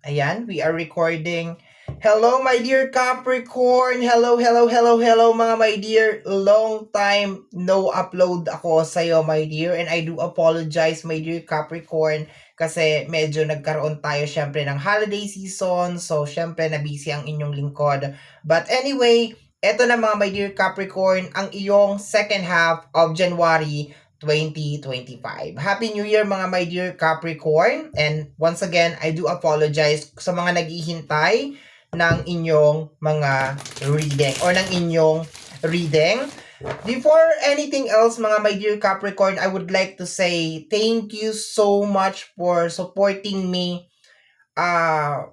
Ayan, we are recording. Hello, my dear Capricorn. Hello, mga my dear. Long time no upload ako sa'yo, my dear. And I do apologize, my dear Capricorn. Kasi medyo nagkaroon tayo syempre ng holiday season. So, syempre na-busy ang inyong lingkod. But anyway, eto na mga my dear Capricorn, ang iyong second half of January 2025. Happy New Year mga my dear Capricorn. And once again, I do apologize sa mga naghihintay ng inyong mga reading or ng inyong reading. Before anything else mga my dear Capricorn, I would like to say thank you so much for supporting me,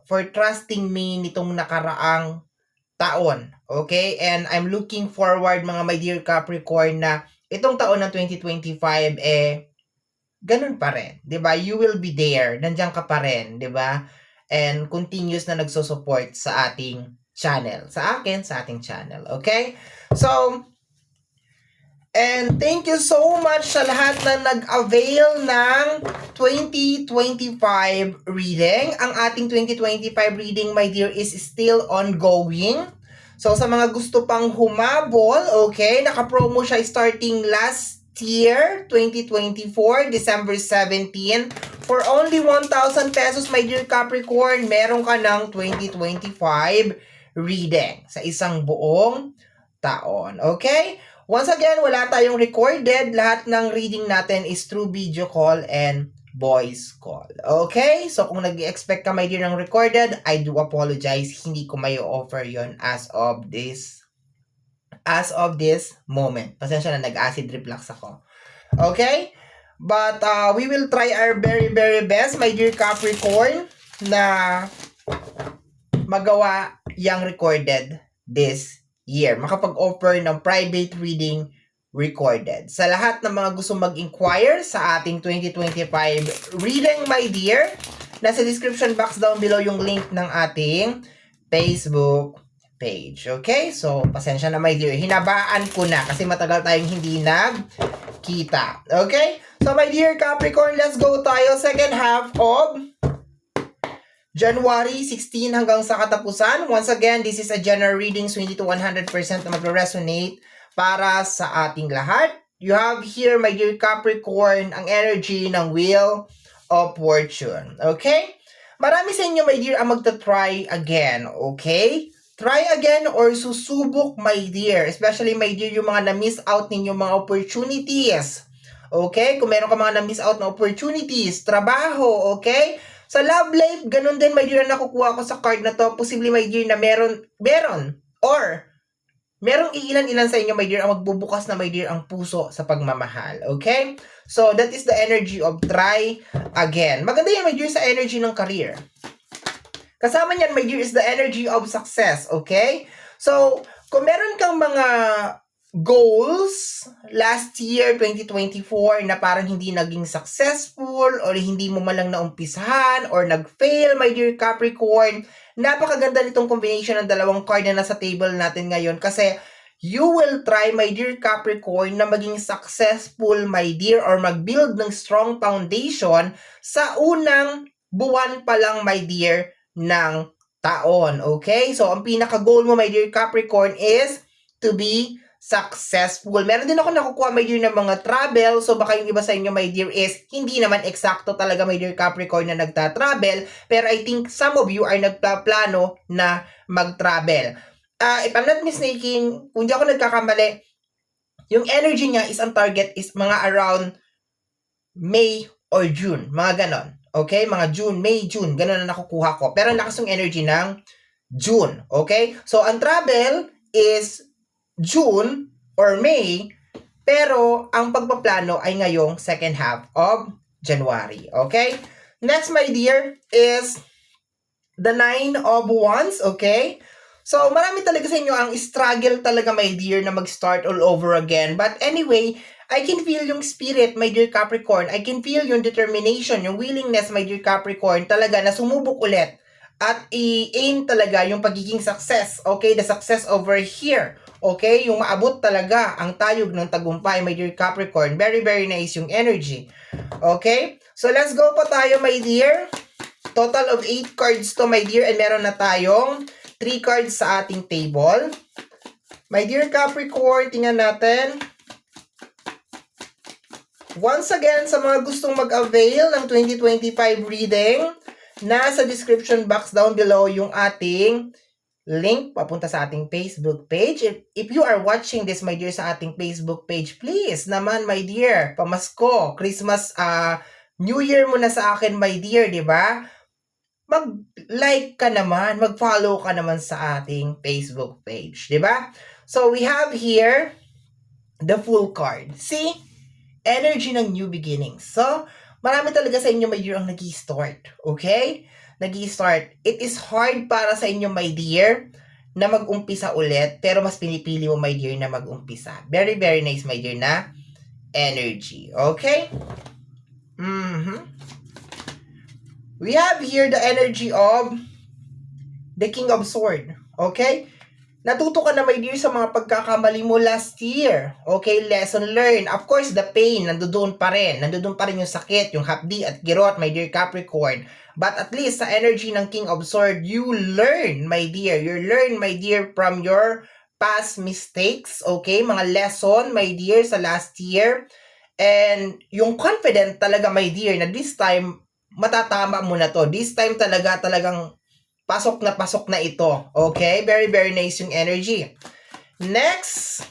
for trusting me nitong nakaraang taon. Okay? And I'm looking forward mga my dear Capricorn na itong taon ng 2025 ganun pa rin, 'di ba? You will be there, nandiyan ka pa rin, 'di ba? And continuous na nagso-support sa ating channel, sa ating channel, okay? So, and thank you so much sa lahat na nag-avail ng 2025 reading. Ang ating 2025 reading, my dear, is still ongoing. So, sa mga gusto pang humabol, okay, naka-promo siya starting last year, 2024, December 17. For only 1,000 pesos, my dear Capricorn, meron ka ng 2025 reading sa isang buong taon, okay? Once again, wala tayong recorded. Lahat ng reading natin is through video call and voice call. Okay? So, kung nag-expect ka, my dear, ng recorded, I do apologize. Hindi ko may offer yon as of this moment. Pasensya na, nag-acid reflux ako. Okay? But, we will try our very, very best, my dear Capricorn, na magawa yung recorded this year. Makapag-offer ng private reading recorded. Sa lahat ng mga gusto mag-inquire sa ating 2025 reading, my dear, nasa description box down below yung link ng ating Facebook page. Okay? So, pasensya na, my dear. Hinabaan ko na kasi matagal tayong hindi nagkita. Okay? So, my dear Capricorn, let's go tayo. Second half of January 16 hanggang sa katapusan. Once again, this is a general reading, so hindi to 100% na mag-resonate para sa ating lahat. You have here, my dear Capricorn, ang energy ng Wheel of Fortune. Okay? Marami sa inyo, my dear, ang magta-try again. Okay? Try again or susubok, my dear. Especially, my dear, yung mga na-miss out ninyo mga opportunities. Okay? Kung meron ka mga na-miss out na opportunities, trabaho, okay? Sa love life, ganun din, my dear, na nakukuha ko sa card na to. Posible, my dear, na meron, or merong ilan-ilan sa inyo, my dear, ang magbubukas na, my dear, ang puso sa pagmamahal. Okay? So, that is the energy of try again. Maganda yan, my dear, sa energy ng career. Kasama niyan, my dear, is the energy of success. Okay? So, kung meron kang mga goals last year, 2024, na parang hindi naging successful or hindi mo malang naumpisahan or nag-fail, my dear Capricorn, napakaganda nitong combination ng dalawang card na nasa table natin ngayon kasi you will try, my dear Capricorn, na maging successful, my dear, or mag-build ng strong foundation sa unang buwan pa lang, my dear, ng taon. Okay? So, ang pinaka-goal mo, my dear Capricorn, is to be successful. Meron din ako nakukuha, my dear, ng mga travel. So, baka yung iba sa inyo, my dear, is hindi naman eksakto talaga, my dear Capricorn, na nagta-travel. Pero I think some of you are nagpaplano na mag-travel. If I'm not mistaken, kung di ako nagkakamali, yung energy niya is ang target is mga around May or June. Mga ganon. Okay? Mga June, May, June. Ganon na nakukuha ko. Pero lakas yung energy ng June. Okay? So, ang travel is June or May, pero ang pagpaplano ay ngayong second half of January. Okay? Next, my dear, is the 9 of Wands. Okay? So, marami talaga sa inyo ang struggle talaga, my dear, na mag-start all over again. But anyway, I can feel yung spirit, my dear Capricorn. I can feel yung determination, yung willingness, my dear Capricorn, talaga na sumubok ulit at i-aim talaga yung pagiging success. Okay? The success over here. Okay? Yung maabot talaga ang tayog ng tagumpay, my dear Capricorn. Very, very nice yung energy. Okay? So, let's go po tayo, my dear. Total of 8 cards to, my dear, and meron na tayong 3 cards sa ating table. My dear Capricorn, tingnan natin. Once again, sa mga gustong mag-avail ng 2025 reading, nasa description box down below yung ating link papunta sa ating Facebook page. If you are watching this, my dear, sa ating Facebook page, please naman, my dear, pamasko, Christmas, New Year mo na sa akin, my dear, di ba? Mag-like ka naman, mag-follow ka naman sa ating Facebook page, di ba? So, we have here the full card. See? Energy ng new beginnings. So, marami talaga sa inyo, my dear, ang nag-i-start. Okay? Nag-i-start. It is hard para sa inyo, my dear, na mag-umpisa ulit, pero mas pinipili mo, my dear, na mag-umpisa. Very, very nice, my dear, na energy. Okay? We have here the energy of the King of Swords. Okay? Natuto ka na, my dear, sa mga pagkakamali mo last year. Okay? Lesson learned. Of course, the pain, nandoon pa rin. Nandoon pa rin yung sakit, yung hapdi at kirot, my dear Capricorn. But at least, sa energy ng King of Swords, you learn, my dear. You learn, my dear, from your past mistakes. Okay? Mga lesson, my dear, sa last year. And yung confident talaga, my dear, na this time, matatama mo na to. This time talagang pasok na ito. Okay? Very, very nice yung energy. Next,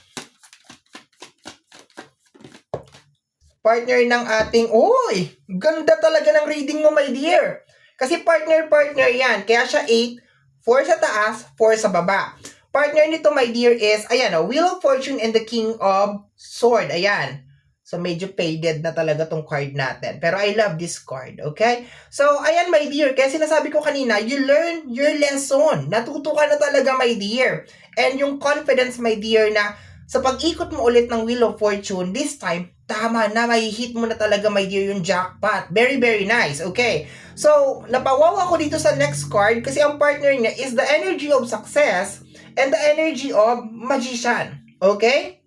partner ng ating, uy, ganda talaga ng reading mo, my dear. Kasi partner yan. Kaya siya 8, 4 sa taas, 4 sa baba. Partner nito, my dear, is, ayan, Wheel of Fortune and the King of Swords. Ayan. So, medyo faded na talaga tong card natin. Pero I love this card, okay? So, ayan, my dear. Kaya sinasabi ko kanina, you learn your lesson. Natuto ka na talaga, my dear. And yung confidence, my dear, na sa pag-ikot mo ulit ng Wheel of Fortune, this time, tama na, may hit mo na talaga, my dear, yung jackpot. Very, very nice, okay? So, napawawa ko dito sa next card kasi ang partner niya is the energy of success and the energy of magician, okay?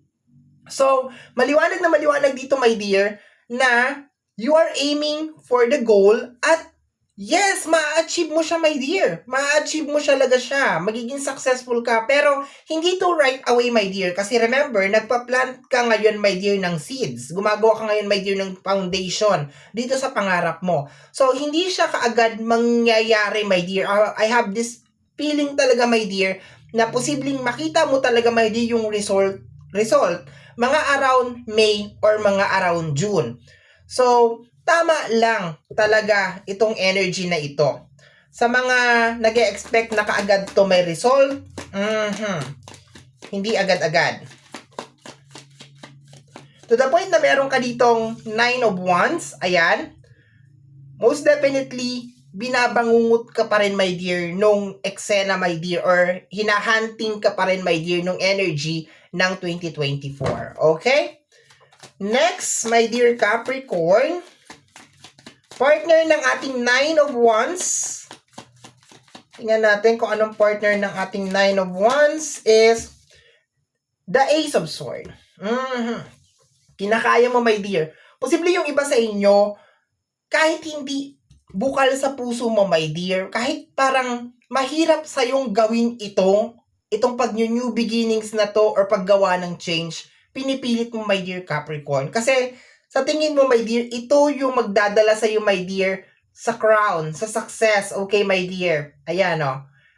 So, maliwanag na maliwanag dito, my dear, na you are aiming for the goal at yes, ma-achieve mo siya, my dear. Ma-achieve mo talaga siya. Magiging successful ka. Pero, hindi to right away, my dear. Kasi remember, nagpa-plant ka ngayon, my dear, ng seeds. Gumagawa ka ngayon, my dear, ng foundation dito sa pangarap mo. So, hindi siya kaagad mangyayari, my dear. I have this feeling talaga, my dear, na posibleng makita mo talaga, my dear, yung result mga around May or mga around June. So, tama lang talaga itong energy na ito. Sa mga nag-e-expect na kaagad to may result, hindi agad-agad. To the point na meron ka ditong 9 of Wands, ayan, most definitely, binabangungot ka pa rin, my dear, nung eksena, my dear, or hinahunting ka pa rin, my dear, nung energy ng 2024. Okay? Next, my dear Capricorn, partner ng ating 9 of Wands. Tingnan natin kung anong partner ng ating 9 of Wands is the Ace of Swords. Kinakaya mo, my dear. Posible yung iba sa inyo, kahit hindi bukal sa puso mo, my dear, kahit parang mahirap sa'yong gawin itong pag-new beginnings na to or paggawa ng change, pinipilit mo, my dear Capricorn. Kasi sa tingin mo, my dear, ito yung magdadala sa'yo, my dear, sa crown, sa success. Okay, my dear? Ayan,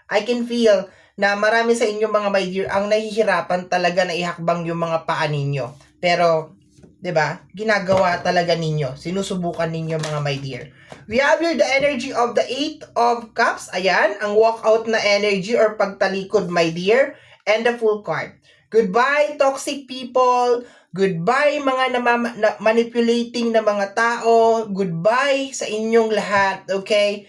I can feel na marami sa inyo, mga my dear, ang nahihirapan talaga na ihakbang yung mga paa ninyo. Pero, 'di ba? Ginagawa talaga ninyo. Sinusubukan ninyo, mga my dear. We have here the energy of the 8 of Cups. Ayan, ang walkout na energy or pagtalikod, my dear. And the full card. Goodbye, toxic people. Goodbye, mga manipulating na mga tao. Goodbye sa inyong lahat. Okay?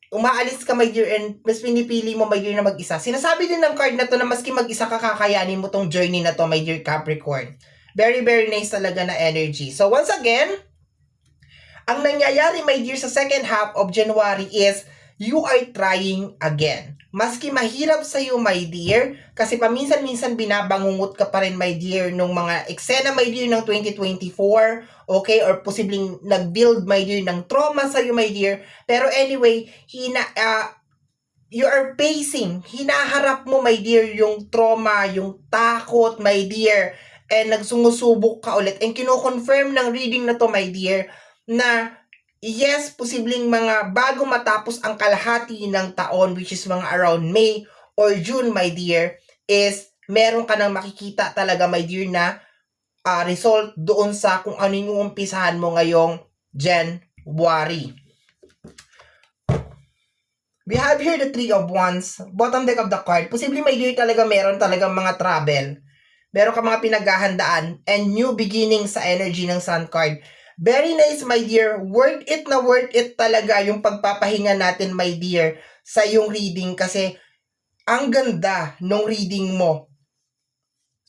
Umaalis ka, my dear, and mas pinipili mo, my dear, na mag-isa. Sinasabi din ng card na to na maski mag-isa ka, kakayanin mo tong journey na to, my dear Capricorn. Very, very nice talaga na energy. So, once again, ang nangyayari, my dear, sa second half of January is you are trying again. Maski mahirap sa'yo, my dear, kasi paminsan-minsan binabangungot ka pa rin, my dear, nung mga eksena, my dear, ng 2024, okay? Or posibleng nag-build, my dear, ng trauma sa'yo, my dear. Pero anyway, you are facing, hinaharap mo, my dear, yung trauma, yung takot, my dear, and nagsumusubok ka ulit. And kino-confirm ng reading na to, my dear, na yes, posibleng mga bago matapos ang kalahati ng taon, which is mga around May or June, my dear, is meron ka nang makikita talaga, my dear, na result doon sa kung ano yung umpisahan mo ngayong January. We have here the Three of Wands, bottom deck of the card. Posibleng, my dear, talaga meron talagang mga travel. Meron ka mga pinaghahandaan and new beginning sa energy ng Sun card. Very nice, my dear. Worth it na worth it talaga yung pagpapahinga natin, my dear, sa yung reading kasi ang ganda nung reading mo.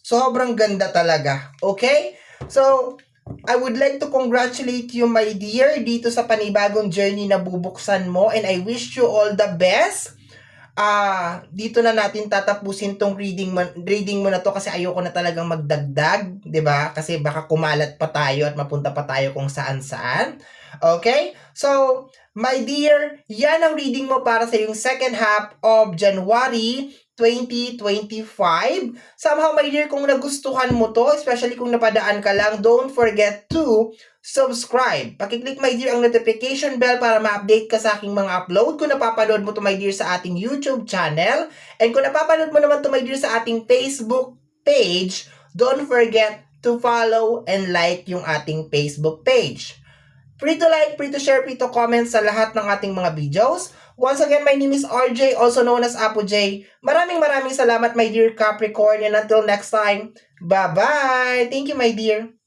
Sobrang ganda talaga. Okay? So, I would like to congratulate you, my dear, dito sa panibagong journey na bubuksan mo, and I wish you all the best. Dito na natin tatapusin tong reading mo na to kasi ayoko na talagang magdagdag, 'di ba? Kasi baka kumalat pa tayo at mapunta pa tayo kung saan-saan. Okay? So, my dear, yan ang reading mo para sa yung second half of January 2025. Somehow, my dear, kung nagustuhan mo to, especially kung napadaan ka lang, don't forget to subscribe. Pakiclick, my dear, ang notification bell para ma-update ka sa aking mga upload. Kung napapanood mo to, my dear, sa ating YouTube channel. And kung napapanood mo naman to, my dear, sa ating Facebook page, don't forget to follow and like yung ating Facebook page. Free to like, free to share, free to comment sa lahat ng ating mga videos. Once again, my name is RJ, also known as Apo J. Maraming salamat, my dear Capricorn, and until next time, bye-bye! Thank you, my dear.